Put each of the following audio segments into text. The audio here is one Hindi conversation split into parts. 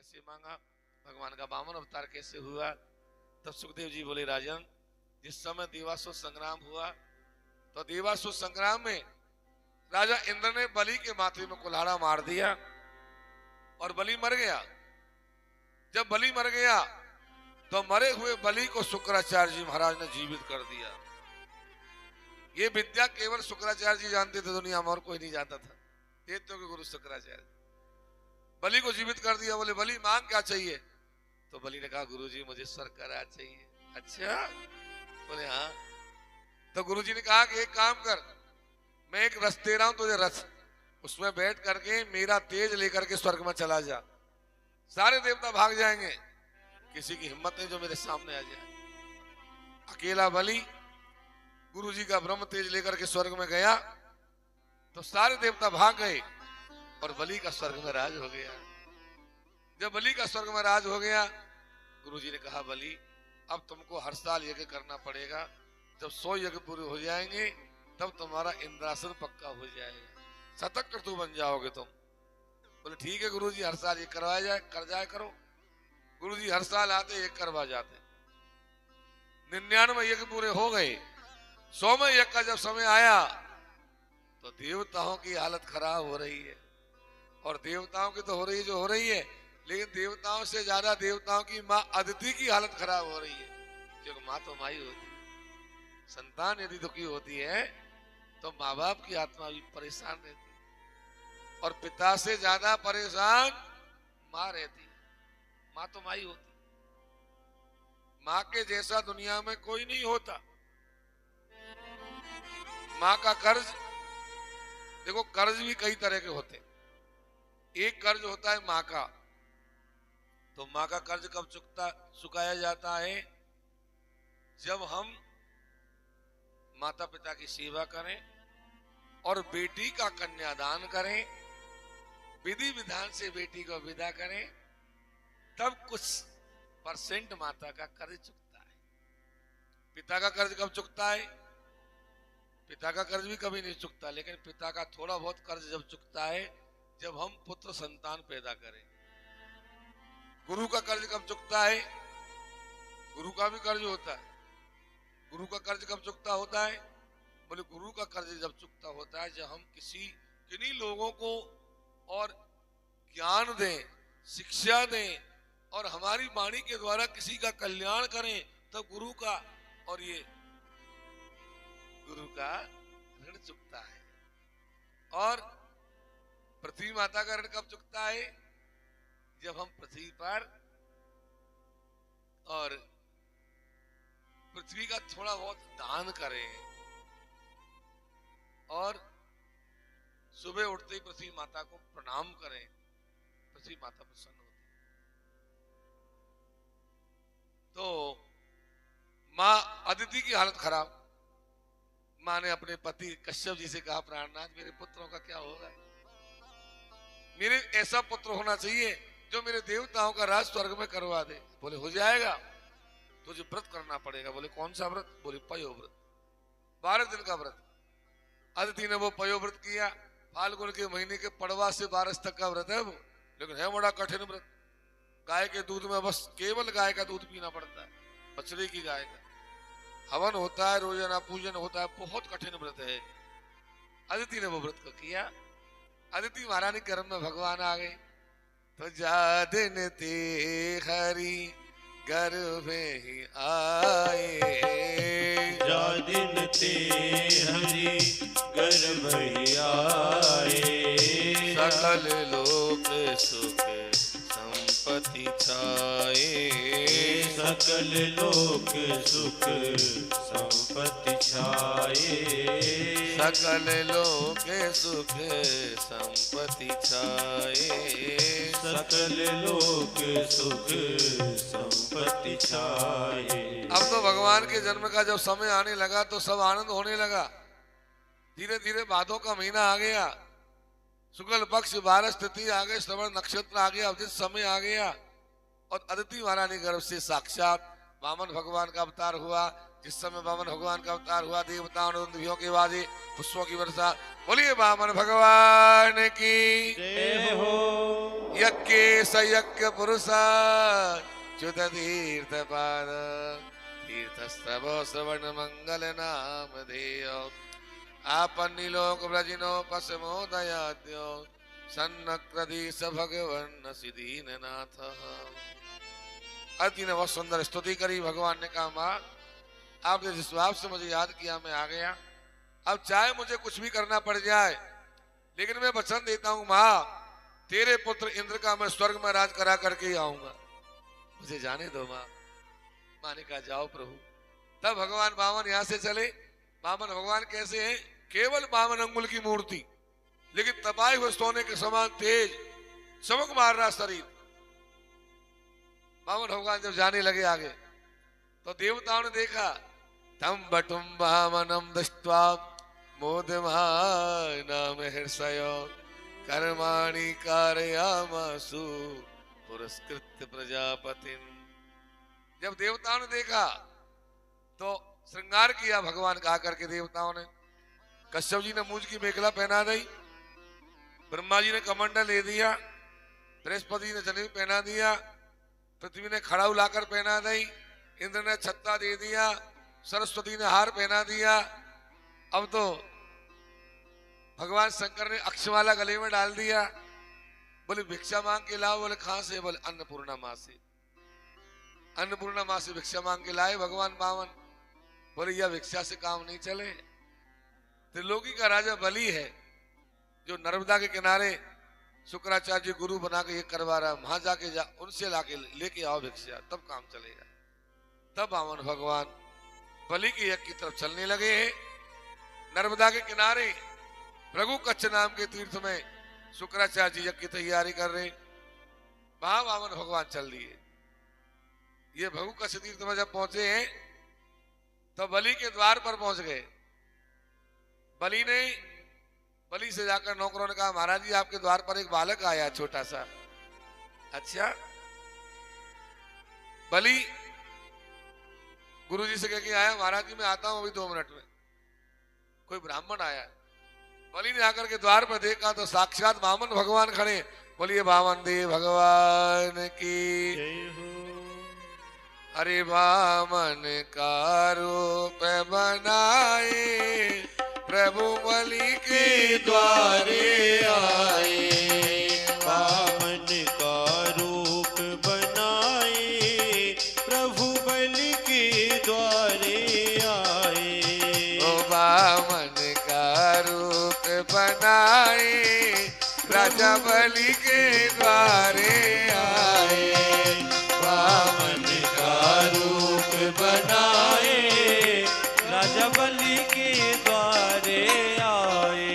कैसे मांगा, भगवान का वामन अवतार कैसे हुआ। तब सुखदेव जी बोले राजन, जिस समय देवासुर संग्राम हुआ तो देवासुर संग्राम में राजा इंद्र ने बलि के माथे में कुल्हाड़ा मार दिया और बलि मर गया। जब बलि मर गया तो मरे हुए बलि को शुक्राचार्य जी महाराज ने जीवित कर दिया। ये विद्या केवल शुक्राचार्य जी जानते थे, दुनिया में और कोई नहीं जानता था। देवताओं के गुरु शुक्राचार्य। बलि को जीवित कर दिया। बोले बलि मांग क्या चाहिए? तो बलि ने कहा गुरुजी मुझे स्वर्ग का राज चाहिए। अच्छा, बोले हाँ। तो गुरुजी ने कहा कि एक काम कर, मैं एक रथ दे रहा हूं तुझे, रथ, उसमें बैठ करके मेरा तेज लेकर के स्वर्ग में चला जा। सारे देवता भाग जाएंगे, किसी की हिम्मत नहीं जो मेरे सामने आ जाए। अकेला बलि गुरुजी का ब्रह्म तेज लेकर के स्वर्ग में गया तो सारे देवता भाग गए और बलि का स्वर्ग में राज हो गया। जब बलि का स्वर्ग में राज हो गया, गुरुजी ने कहा बलि अब तुमको हर साल यज्ञ करना पड़ेगा, जब 100 यज्ञ पूरे हो जाएंगे तब तुम्हारा इंद्रासन पक्का हो जाएगा, शतक क्रतु बन जाओगे तुम। बोले ठीक है गुरुजी, हर साल ये करवाया जाए, कर जाए करो। गुरुजी हर साल आते एक करवा जाते। 99 यज्ञ पूरे हो गए। 100वें यज्ञ का जब समय आया तो देवताओं की हालत खराब हो रही है। और देवताओं की तो हो रही है जो हो रही है, लेकिन देवताओं से ज्यादा देवताओं की माँ अदिति की हालत खराब हो रही है। क्योंकि माँ तो माँ ही होती है। संतान यदि दुखी होती है तो माँ बाप की आत्मा भी परेशान रहती है। और पिता से ज्यादा परेशान माँ रहती है। माँ तो माँ ही होती है। माँ के जैसा दुनिया में कोई नहीं होता। माँ का कर्ज देखो, कर्ज भी कई तरह के होते हैं। एक कर्ज होता है माँ का, तो माँ का कर्ज कब चुकाया जाता है? जब हम माता पिता की सेवा करें और बेटी का कन्यादान करें, विधि विधान से बेटी को विदा करें, तब कुछ % माता का कर्ज चुकता है। पिता का कर्ज कब चुकता है? पिता का कर्ज भी कभी नहीं चुकता, लेकिन पिता का थोड़ा बहुत कर्ज जब चुकता है जब हम पुत्र संतान पैदा करें। गुरु का कर्ज कब चुकता है? गुरु का भी कर्ज होता है। गुरु का कर्ज कब चुकता होता है? बोले गुरु का कर्ज जब चुकता होता है जब हम किन्हीं लोगों को और ज्ञान दें, शिक्षा दें और हमारी वाणी के द्वारा किसी का कल्याण करें, तब गुरु का और ये गुरु का ऋण चुकता है। और पृथ्वी माता का ऋण कब चुकता है? जब हम पृथ्वी पर और पृथ्वी का थोड़ा बहुत दान करें और सुबह उठते ही पृथ्वी माता को प्रणाम करें, पृथ्वी माता प्रसन्न होती है। तो माँ अदिति की हालत खराब। माँ ने अपने पति कश्यप जी से कहा प्राणनाथ मेरे पुत्रों का क्या होगा? मेरे ऐसा पुत्र होना चाहिए जो मेरे देवताओं का राज स्वर्ग में करवा दे। बोले हो जाएगा, तुझे व्रत करना पड़ेगा। बोले कौन सा व्रत? बोले पयो व्रत, 12 दिन का व्रत। अदिति ने वो पयो व्रत किया। फाल्गुन के महीने के पड़वा से 12 तक का व्रत है वो, लेकिन है बड़ा कठिन व्रत। गाय के दूध में बस केवल गाय का दूध पीना पड़ता है, बछड़े की गाय का। हवन होता है, रोजाना पूजन होता है, बहुत कठिन व्रत है। अदिति ने वो व्रत को किया। अदिति महारानी कर्म में भगवान आ गए। तो जा दिन ते हरि गर्भ ही आए, जा दिन ते हरि गर्भ ही आए, सकल लोक सुख संपत्ति छाए, सकल लोक सुख संपत्ति छाए, सकल लोक सुख संपत्ति छाए, सकल लोक सुख संपत्ति छाए। अब तो भगवान के जन्म का जब समय आने लगा तो सब आनंद होने लगा। धीरे धीरे भादों का महीना आ गया, शुक्ल पक्ष 12 तिथि आ गए, श्रवण नक्षत्र आ गया, अवधित समय आ गया और अदिति महारानी गर्भ से साक्षात वामन भगवान का अवतार हुआ। जिस समय वामन भगवान का अवतार हुआ, देवताओं ने दुंदुभियों के बाजे, पुष्पों की वर्षा। बोलिए वामन भगवान की जय हो। यज्ञ सयज्ञ पुरुषा च्युत तीर्थ पाद तीर्थस्तव श्रवण मंगल नाम धेय आपन्नि लोक व्रजिनो पसमो दयाद्यो सन्नक्रदीश भगवन सिद्धीनाथ। अति ने बहुत सुंदर स्तुति करी। भगवान ने कहा माँ आपने जिस भाव से मुझे याद किया मैं आ गया, अब चाहे मुझे कुछ भी करना पड़ जाए लेकिन मैं वचन देता हूं माँ तेरे पुत्र इंद्र का मैं स्वर्ग में राज करा करके ही आऊंगा, मुझे जाने दो माँ। माँ ने कहा जाओ प्रभु। तब भगवान वामन यहां से चले। वामन भगवान कैसे हैं? केवल वामन अंगुल की मूर्ति, लेकिन तपाए हुए सोने के समान तेज, चमक मार रहा शरीर। वामन भगवान जब जाने लगे आगे तो देवताओं ने देखा, तम बटुम वामनम दृष्ट्वा मोदमानम हर्षयो कर्माणि कारयामासु पुरस्कृत्य प्रजापतिं। जब देवताओं ने देखा तो श्रृंगार किया भगवान का आकर के। देवताओं ने, कश्यप जी ने मूंज की मेखला पहना दी, ब्रह्मा जी ने कमंडल ले दिया, बृहस्पति ने जनेऊ पहना दिया, पृथ्वी ने खड़ाऊ लाकर पहना दी, इंद्र ने छत्ता दे दिया, सरस्वती ने हार पहना दिया। अब तो भगवान शंकर ने अक्षमाला गले में डाल दिया। बोले भिक्षा मांग के लाओ। बोले कहां से? बोले अन्नपूर्णा मां से। अन्नपूर्णा मां से भिक्षा मांग के लाए भगवान वामन। बोले यह भिक्षा से काम नहीं चले। त्रिलोकी का राजा बलि है जो नर्मदा के किनारे शुक्राचार्य जी गुरु बना के ये करवा रहा, वहां जाके उनसे लाके लेके आओ भिक्षा, तब काम चलेगा। तब वामन भगवान बलि के यज्ञ की तरफ चलने लगे हैं। नर्मदा के किनारे भृगु कच्छ नाम के तीर्थ में शुक्राचार्य जी यज्ञ की तैयारी कर रहे, वहां वामन भगवान चल दिए। ये भृगु कच्छ तीर्थ में जब पहुंचे हैं तो बलि के द्वार पर पहुंच गए। बलि से जाकर नौकरों ने कहा महाराज जी आपके द्वार पर एक बालक आया छोटा सा। अच्छा। बलि गुरु जी से कह के आया महाराज जी मैं आता हूं अभी 2 मिनट में। कोई ब्राह्मण आया। बलि ने आकर के द्वार पर देखा तो साक्षात वामन भगवान खड़े। बोलिए वामन देव भगवान की जय हो। अरे वामन का रूप बनाए प्रभु बलि के द्वारे आए। वामन का रूप बनाए प्रभु बलि के द्वारे आए। ओ वामन का रूप बनाए राजा बलि के द्वारे आए। वामन का रूप बनाए राजा बलि के द्वारे आए।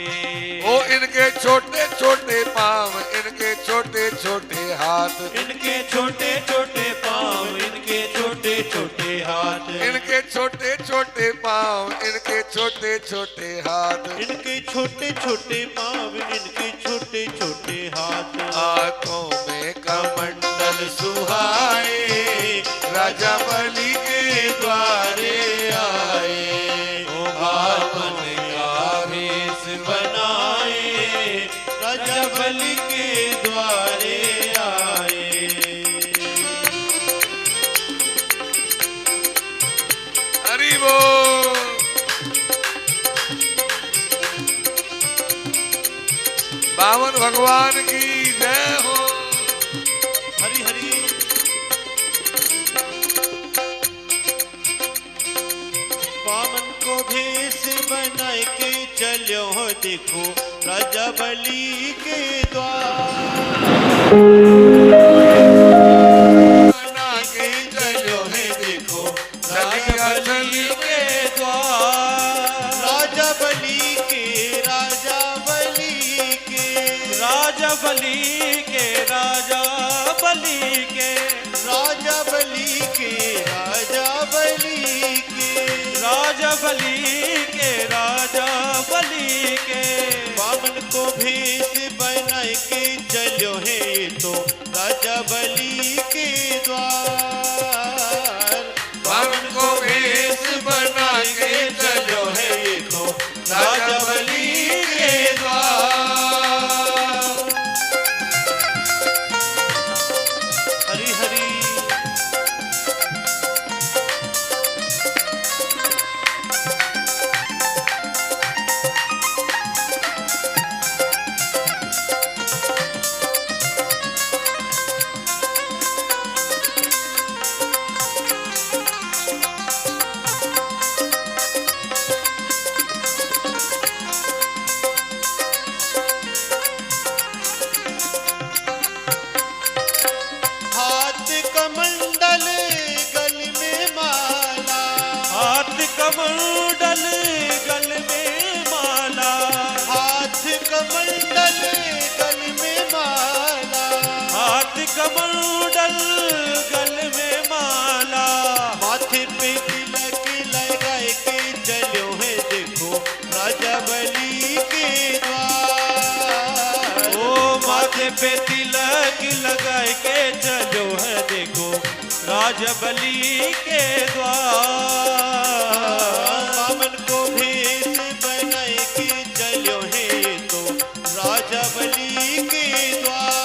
ओ इनके छोटे छोटे पांव, इनके छोटे छोटे हाथ, इनके छोटे छोटे पाँव, इनके छोटे छोटे हाथ, इनके छोटे छोटे पांव, इनके छोटे छोटे हाथ, इनके छोटे छोटे पाँव, इनके छोटे छोटे हाथ। आंखों में कमंडल सुहाए राजा बलि के द्वारे आए। ओ वामन का भेष बनाए राजा बलि के द्वारे आए। हरि बोल। वामन भगवान की जय हो। हरि हरि। वामन को भेष बनाए के चलो देखो राजा बलि के द्वार। बना के चलो है देखो राजा बलि के द्वार। राजा बलि के, राजा बलि के, राजा बलि के, राजा बलि के, राजा बलि के, राजा बलि के, राजा बलि के, राजा बलि के। वामन को भेष बनाए के चलो है तो राजा बलि के द्वार। वामन को भेष कमंडल गल में माला, हाथ कमंडल गल में माला, माथे पे तिलक लगाए के चलो है देखो राजा बलि के द्वार। ओ माथे पे तिलक लगाए के चलो है देखो राजा बलि के द्वार। बामन को भेष बनाए के चलो है तो राजा बलि के द्वार।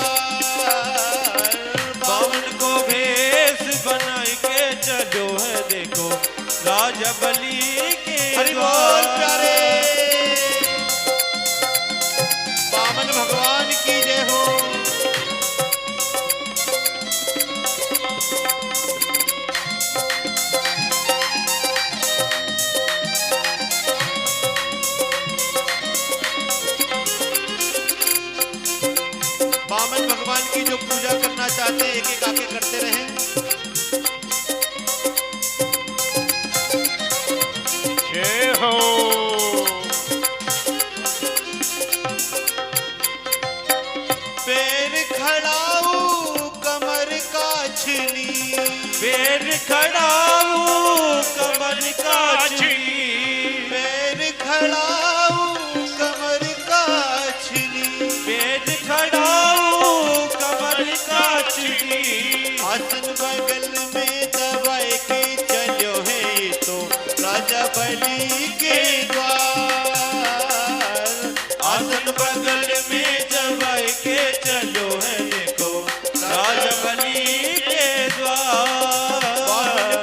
बामन को भेष बनाए के चलो है देखो राजा बलि के हरि बोल द्वार। प्यारे बामन भगवान की जय हो। बामन भगवान की जो पूजा करना चाहते हैं एक एक आके करते रहें। जय हो। पैर खड़ाऊ कमर काछनी, पैर खड़ाऊ कमर काछनी, पैर खड़ाऊ कमर काछनी, पैर खड़ाऊ कमर काछनी, आसन बगल में दबाए के चलो है तो राजा बलि के द्वार। आसन बगल में दबाए के चलो है देखो राजा बलि के बामन द्वार।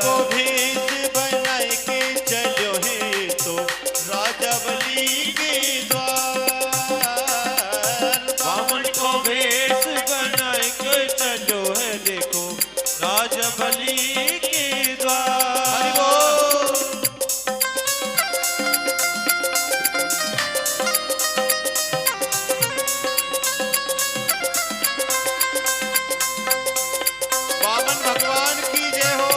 को भेष बनाए के चलो है तो राजा बलि के द्वार। बामन को भेष बनाए के चलो है देखो राजा बलि के हरि द्वार। बोल। बामन भगवान की जय हो।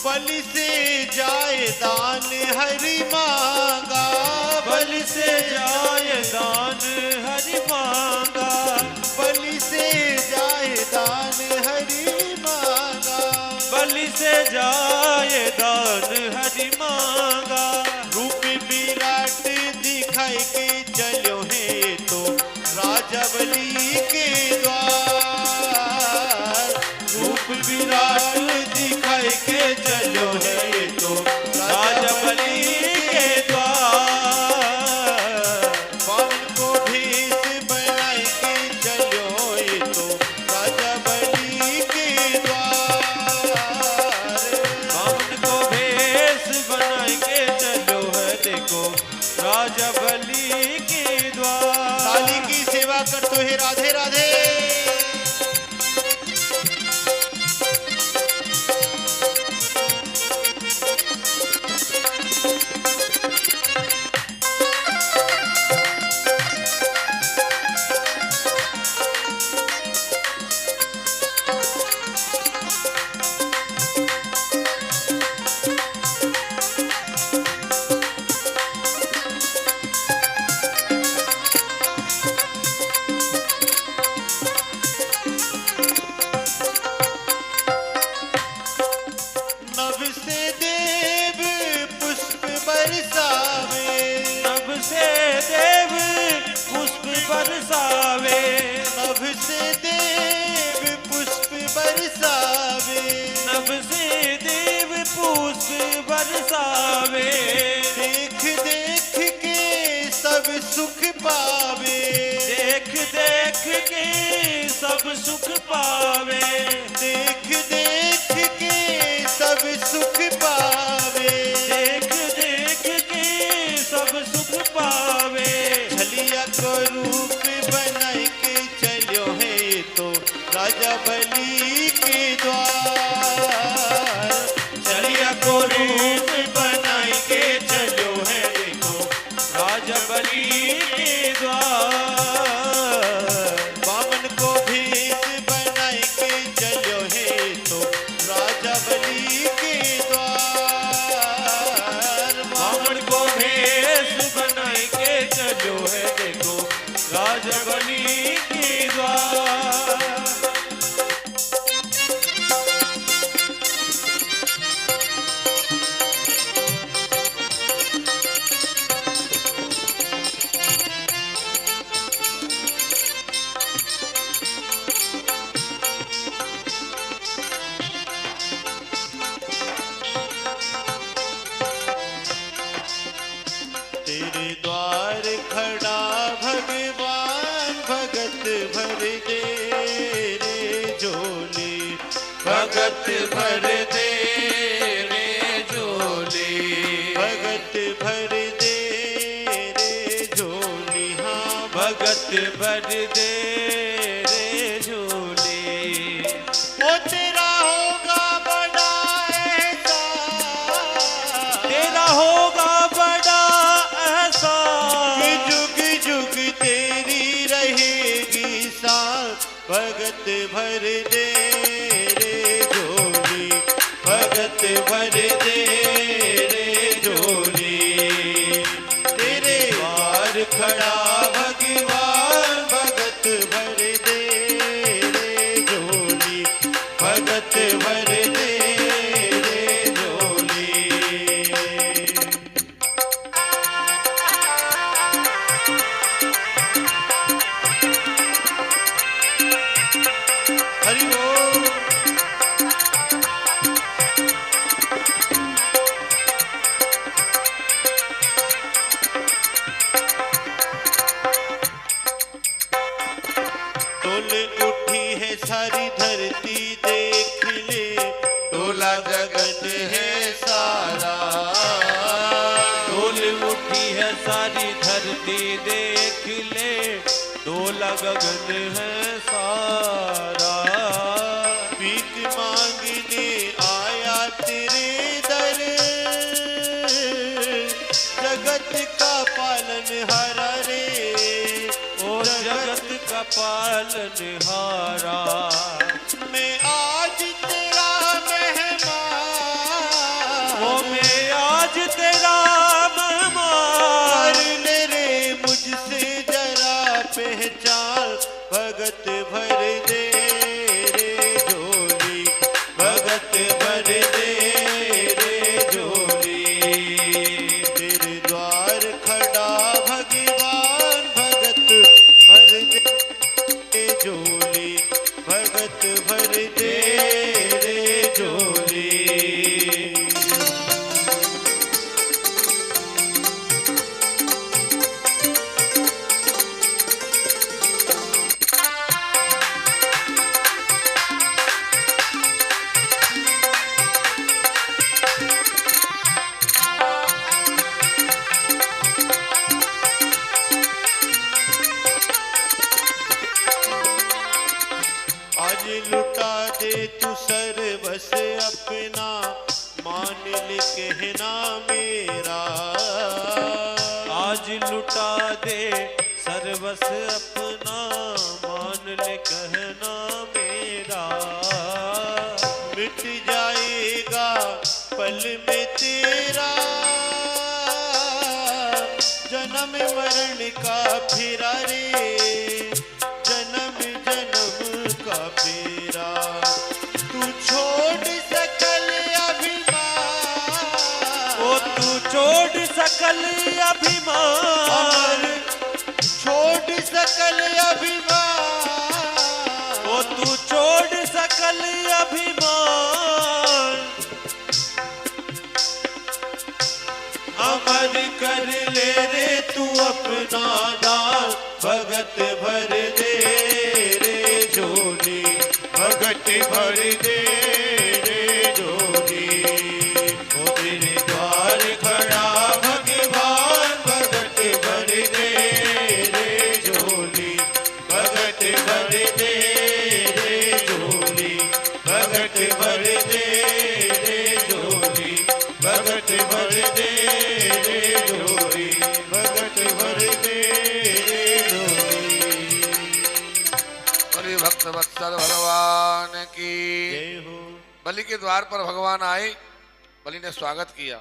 बलि से जाए दान हरि मांगा, बलि से जाए दान हरि मांगा, बलि से जाए दान हरि मांगा। बलि से जाए दान हरि मांगा। रूप विराट दिखाई के चलो है तो राजा बलि के द्वार। रूप विराट दिखाई के चलो है तो राजा बलि के द्वार। बामन को भेष बनाए के चलो है तो राजा बलि के द्वार। बामन को भेष बनाए के चलो है देखो राजा बलि के द्वार। काली की सेवा करते हैं राधे राधे। नभ से देव पुष्प बरसावे, नभ से देव पुष्प बरसावे, नभ से देव पुष्प बरसावे। नभ से देव पुष्प बरसावे। देख देख के सब सुख पावे, देख देख के सब सुख पावे। देख देख के सब सुख पावे। देख देख के सब सुख पावे। छलिया को रूप बनाए के चलो है तो राजा बलि के द्वार। रावण को भेष बनाए के चलो है देखो राजा बलि के द्वार। तेरे द्वार खड़ा भगवान भगत भर दे रे झोली, भगत भर दे रे झोली, भगत भर दे रे झोली, हाँ भगत भर दे रे झोली। वो तेरा होगा बड़ा एहसान, तेरा होगा बड़ा एहसान, कि जुग जुग तेरी रहेगी सांस, भगत भर दे रे झोली, भगत भर दे रे झोली। तेरे द्वार खड़ा भगवान भगत भर दे रे झोली, भगत भर दे रे झोली। हरि बोल। डोल उठी है सारी धरती देख ले, डोला जगत है सारा, डोल उठी है सारी धरती देख ले, डोला गगन है सारा। भीख मांगने आया तेरे दर, जगत का पालन हारा रे, ओ जगत का पालनहारा। मैं आज तेरा मेहमान, ओ मैं आज तेरा मेहमान, कर ले रे मुझसे जरा पहचान, भगत भर दे रे झोली, भगत भर दे रे झोली। तेरे द्वार खड़ा भगवान भगत भर दे झोली, भगत भर दे रे झोली। आज लुटा दे तू सर्वस अपना, मान ले कहना मेरा, आज लुटा दे सर्वस अपना, मान ले कहना मेरा। मिट जाएगा पल में तेरा, जन्म मरण का फिरा रे, जन्म जन्म का फेरा। तू छोड़ सकल अभिमान, ओ तू छोड़ सकल अभिमान, छोड़ सकल अभिमान, ओ तू छोड़ सकल अभिमान। अमर कर ले रे तू अपना दान, भगत भर दे रे झोली, भगत भर दे रे झोली। ओ तेरे द्वार खड़ा भगवान भगत भर दे रे झोली, भगत भर दे रे झोली, भगत भर दे रे झोली, भगत भर दे रे झोली, भगत भर दे रे झोली। बोलिए भक्त वत्सल भगवान की। जय हो। बलि के द्वार पर भगवान आए, बलि ने स्वागत किया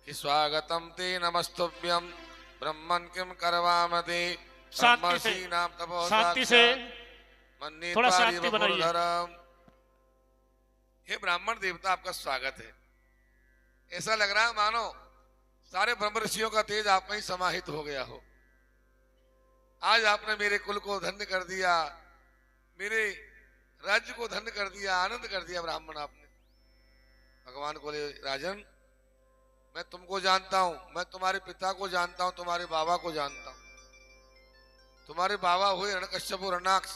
कि स्वागतम ते नमस्तुभ्यम ब्रह्मन् किम करवामते शांति से, ब्रह्मर्षि नाम तपो शांति से, मन्ये थोड़ा त्वारि शांति बनाइए। वपुर्धरम्। हे ब्राह्मण देवता, आपका स्वागत है। ऐसा लग रहा है मानो सारे ब्रह्म ऋषियों का तेज आप में ही समाहित हो गया हो। आज आपने मेरे कुल को धन्य कर दिया, मेरे राज्य को धन्य कर दिया, आनंद कर दिया ब्राह्मण आपने। भगवान बोले राजन, मैं तुमको जानता हूं, मैं तुम्हारे पिता को जानता हूं, तुम्हारे बाबा को जानता हूं। तुम्हारे बाबा हुए हिरण्यकश्यप हिरण्याक्ष,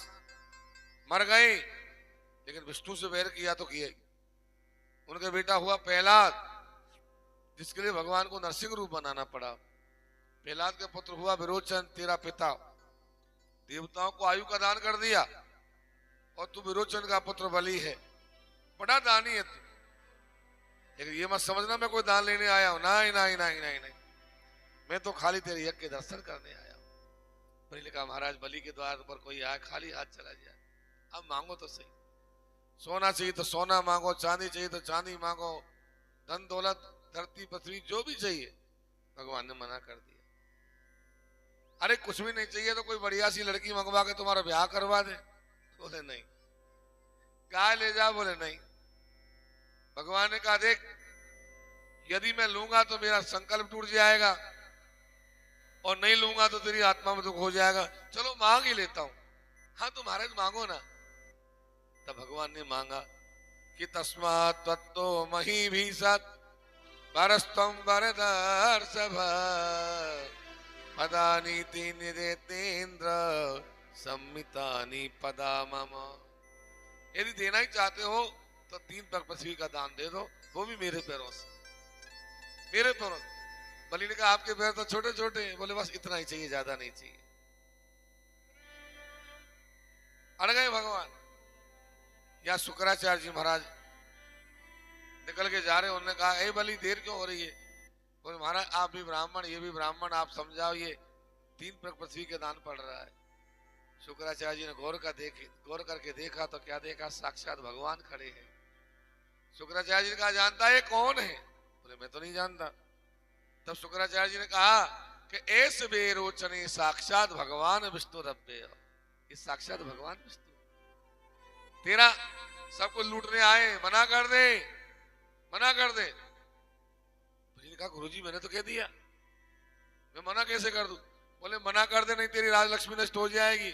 मर गए, लेकिन विष्णु से वैर किया तो किया। उनका बेटा हुआ प्रहलाद, जिसके लिए भगवान को नरसिंह रूप बनाना पड़ा। प्रहलाद का पुत्र हुआ विरोचन, तेरा पिता। देवताओं को आयु का दान कर दिया, और तू विरोचन का पुत्र बलि है, बड़ा दानी है तू। लेकिन ये मत समझना मैं कोई दान लेने आया हूं, नहीं नहीं नहीं नहीं नहीं, मैं तो खाली तेरे यज्ञ के दर्शन करने आया हूं। बलि ने कहा महाराज, बलि के द्वार पर कोई आया खाली हाथ चला जाए, अब मांगो तो सही। सोना चाहिए तो सोना मांगो, चांदी चाहिए तो चांदी मांगो, धन दौलत धरती पृथ्वी जो भी चाहिए। भगवान ने मना कर दिया। अरे कुछ भी नहीं चाहिए तो कोई बढ़िया सी लड़की मंगवा के तुम्हारा ब्याह करवा दे। बोले नहीं। गाय ले जा, बोले नहीं। भगवान ने कहा देख, यदि मैं लूंगा तो मेरा संकल्प टूट जाएगा, और नहीं लूंगा तो तेरी आत्मा में दुख हो जाएगा। चलो मांग ही लेता हूं। हाँ तो महाराज मांगो ना। तब भगवान ने मांगा कि तस्मात् त्वत्तो मही भी सत परस्तम वरदर्शभ पदानि ते निदेतेन्द्र सम्मितानि पदा मम। यदि देना ही चाहते हो तो 3 पग पृथ्वी का दान दे दो, वो भी मेरे पैरों से, मेरे पैरों से। बलि ने कहा आपके पैर तो छोटे छोटे हैं। बोले बस इतना ही चाहिए, ज्यादा नहीं चाहिए। अड़ गए भगवान। या शुक्राचार्य जी महाराज निकल के जा रहे, उन्होंने कहा ए बलि, देर क्यों हो रही है? बोले महाराज आप भी ब्राह्मण, ये भी ब्राह्मण, आप समझाओ, ये 3 पग पृथ्वी के दान पड़ रहा है। शुक्राचार्य जी ने गौर करके देखा तो क्या देखा? साक्षात भगवान खड़े हैं। शुक्राचार्य जी ने कहा जानता है कौन है? बोले मैं तो नहीं जानता। तब शुक्राचार्य जी ने कहा कि ऐसे बेरोचने साक्षात भगवान विष्णु रब्बे, ये साक्षात भगवान विष्णु तेरा सबको लूटने आए, मना कर दे, मना कर दे। बलि ने कहा गुरुजी मैंने तो कह दिया, मैं मना कैसे कर दूं? बोले मना कर दे, नहीं तेरी राजलक्ष्मी नष्ट हो जाएगी।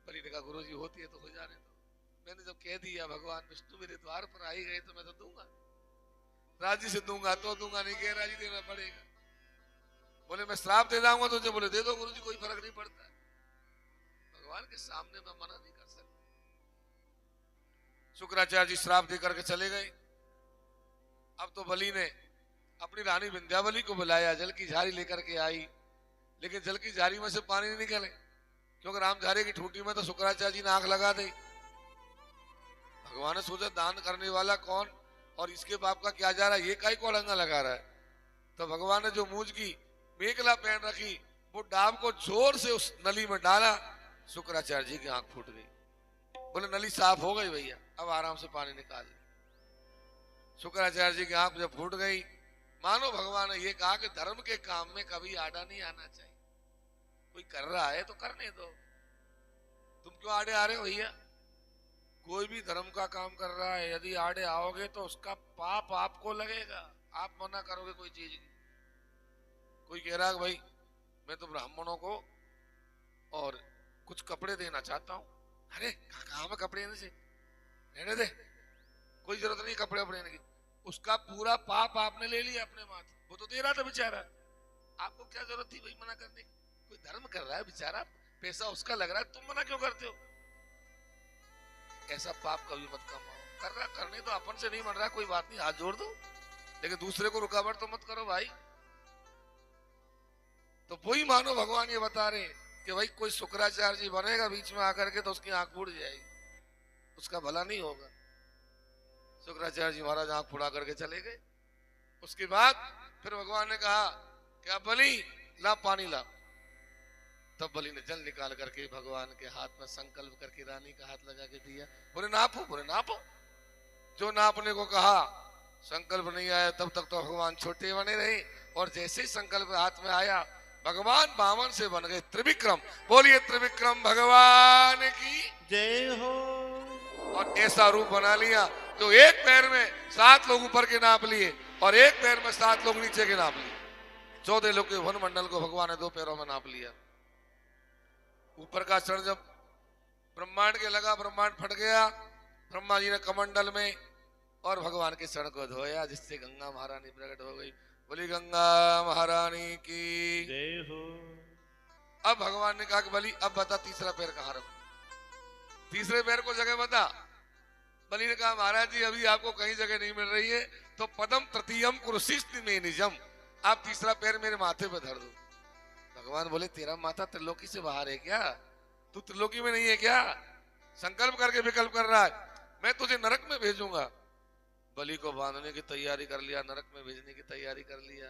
बलि ने कहा गुरुजी होती है तो हो जाने दो, मैंने जब कह दिया भगवान विष्णु मेरे द्वार पर आई गए तो मैं तो दूंगा, राजी से दूंगा तो दूंगा, नहीं कह राजी देना पड़ेगा। बोले मैं श्राप दे जाऊंगा तुझे। बोले दे दो गुरुजी, कोई फर्क नहीं पड़ता। भगवान के सामने मैं मना नहीं कर सकता। शुक्राचार्य जी श्राप दे करके चले गए। अब तो बलि ने अपनी रानी विंध्यावली को बुलाया, जल की झारी लेकर के आई, लेकिन जल की झारी में से पानी नहीं निकले, क्योंकि रामझारी की ठूठी में तो शुक्राचार्य जी ने आंख लगा दी। भगवान ने सोचा दान करने वाला कौन, और इसके बाप का क्या जा रहा है, ये काई को अड़ंगा लगा रहा है। तो भगवान ने जो मूंज की मेखला पहन रखी, वो डाब को जोर से उस नली में डाला, शुक्राचार्य जी की आंख फूट गई। बोले नली साफ हो गई भैया, अब आराम से पानी निकाल। शुक्राचार्य जी की आंख जब फूट गई, मानो भगवान ने ये कहा कि धर्म के काम में कभी आड़ा नहीं आना चाहिए। कोई कर रहा है तो करने दो, तुम क्यों आड़े आ रहे हो भैया? कोई भी धर्म का काम कर रहा है, यदि आड़े आओगे तो उसका पाप आपको लगेगा। आप मना करोगे कोई चीज की। कोई कह रहा है भाई मैं तो ब्राह्मणों को और कुछ कपड़े देना चाहता हूं। अरे कहाँ में कपड़े देने से, रहने दे, कोई जरूरत नहीं कपड़े वपड़े की। उसका पूरा पाप आपने ले लिया अपने माथे, वो तो दे रहा था बेचारा, आपको क्या जरूरत थी भाई मना करने की? कोई धर्म कर रहा है बेचारा, पैसा उसका लग रहा है, तुम मना क्यों करते हो? ऐसा पाप कभी मत कमाओ। कर रहा करने तो अपन से नहीं मन रहा, कोई बात नहीं, हाथ जोड़ दो, लेकिन दूसरे को रुकावट तो मत करो भाई। तो वही मानो भगवान ये बता रहे कि भाई कोई शुक्राचार्य जी बनेगा बीच में आकर के तो उसकी आंख फूट जाएगी, उसका भला नहीं होगा। शुक्राचार्य जी महाराज आंख फुड़ा करके चले गए। उसके बाद फिर भगवान ने कहा क्या बलि ला पानी ला। तब बलि ने जल निकाल करके भगवान के हाथ में संकल्प करके रानी का हाथ लगा के दिया। बोले नापो, बोले नापो। जो नापने को कहा संकल्प नहीं आया तब तक तो भगवान छोटे बने रहे, और जैसे ही संकल्प हाथ में आया भगवान बामन से बन गए त्रिविक्रम। बोलिए त्रिविक्रम भगवान की जय हो। और ऐसा रूप बना लिया तो एक पैर में 7 लोग ऊपर के नाप लिए और एक पैर में 7 लोग नीचे के नाप लिए। 14 लोग के वन मंडल को भगवान ने 2 पैरों में नाप लिया। ऊपर का क्षण जब ब्रह्मांड के लगा, ब्रह्मांड फट गया, ब्रह्मा जी ने कमंडल में और भगवान के क्षण को धोया, जिससे गंगा महारानी प्रकट हो गई। बोली गंगा महारानी की जय हो। अब भगवान ने कहा कि बलि अब बता तीसरा पैर कहाँ रखूं, तीसरे पैर को जगह बता। बलि ने कहा महाराज जी अभी आपको कहीं जगह नहीं मिल रही है, तो पदम तृतीयम कुरुशिस्ति में निजम, आप तीसरा पैर मेरे माथे पे धर दो। भगवान बोले तेरा माथा त्रिलोकी से बाहर है क्या, तू त्रिलोकी में नहीं है क्या, संकल्प करके विकल्प कर रहा है, मैं तुझे नरक में भेजूंगा। बलि को बांधने की तैयारी कर लिया, नरक में भेजने की तैयारी कर लिया।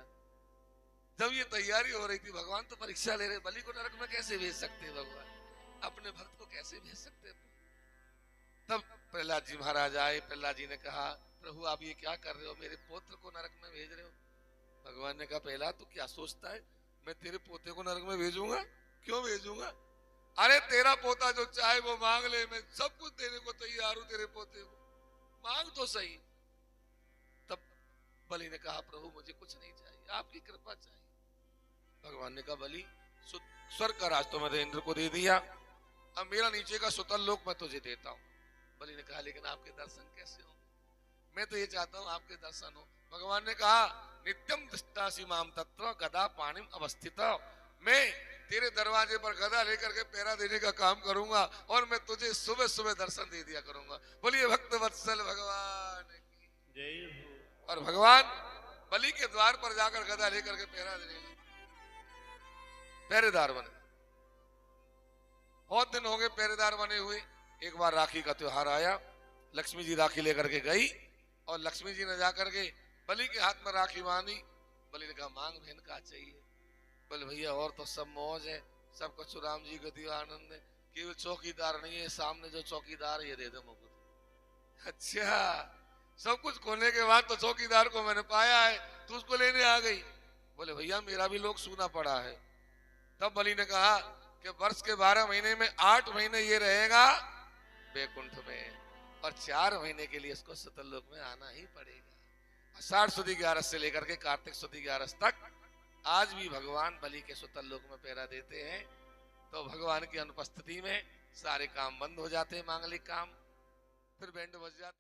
जब ये तैयारी हो रही थी भगवान तो परीक्षा ले रहे, बलि को नरक में कैसे भेज सकते हैं भगवान, अपने भक्त को कैसे भेज सकते हैं। तब प्रहलाद जी महाराज आए। प्रहलाद जी ने कहा प्रभु आप ये क्या कर रहे हो, मेरे पुत्र को नरक में भेज रहे हो। भगवान ने कहा प्रहलाद तू क्या सोचता है, मैं तेरे पोते को नरक में भेजूंगा, क्यों भेजूंगा, अरे तेरा पोता जो चाहे वो मांग ले, मैं सब कुछ देने को तैयार हूं तेरे पोते को, मांग तो सही। तब बलि ने कहा प्रभु मुझे कुछ नहीं चाहिए, आपकी कृपा चाहिए। भगवान ने कहा बलि स्वर्ग का राज तो मैंने इंद्र को दे दिया, अब मेरा नीचे का सुतल लोक मैं तुझे देता हूँ। बलि ने कहा लेकिन आपके दर्शन कैसे हो, मैं तो ये चाहता हूँ आपके दर्शन हो। भगवान ने कहा नित्यम दृष्टासी माम तत्र गदा पाणिम अवस्थित, मैं तेरे दरवाजे पर गदा लेकर के पहरा देने का काम करूंगा और मैं तुझे सुबह सुबह दर्शन दे दिया करूंगा। बोलिए भक्त वत्सल भगवान की जय हो। और भगवान बलि के द्वार पर जाकर गदा लेकर के पहरा देने लगे, पहरेदार बने। बहुत दिन हो गए पहरेदार बने हुए। एक बार राखी का त्योहार आया, लक्ष्मी जी राखी लेकर के गई और लक्ष्मी जी ने जाकर के बलि के हाथ में राखी बांधी। बलि ने कहा मांग बहन का चाहिए। बोले भैया और तो सब मौज है, सब कुछ राम जी को दिया आनंद है, केवल चौकीदार नहीं है, सामने जो चौकीदार ये दे दो मुकुट। अच्छा सब कुछ खोलने के बाद तो चौकीदार को मैंने पाया है, तू उसको लेने आ गई। बोले भैया मेरा भी लोग सूना पड़ा है। तब बलि ने कहा कि वर्ष के 12 महीने में 8 महीने ये रहेगा वैकुंठ में और 4 महीने के लिए इसको सतलोक में आना ही पड़ेगा। आषाढ़ सुदी 11 से लेकर के कार्तिक सुदी 11 तक आज भी भगवान बलि के सुतलोक में पहरा देते हैं। तो भगवान की अनुपस्थिति में सारे काम बंद हो जाते हैं, मांगलिक काम, फिर बैंड बज जाते हैं।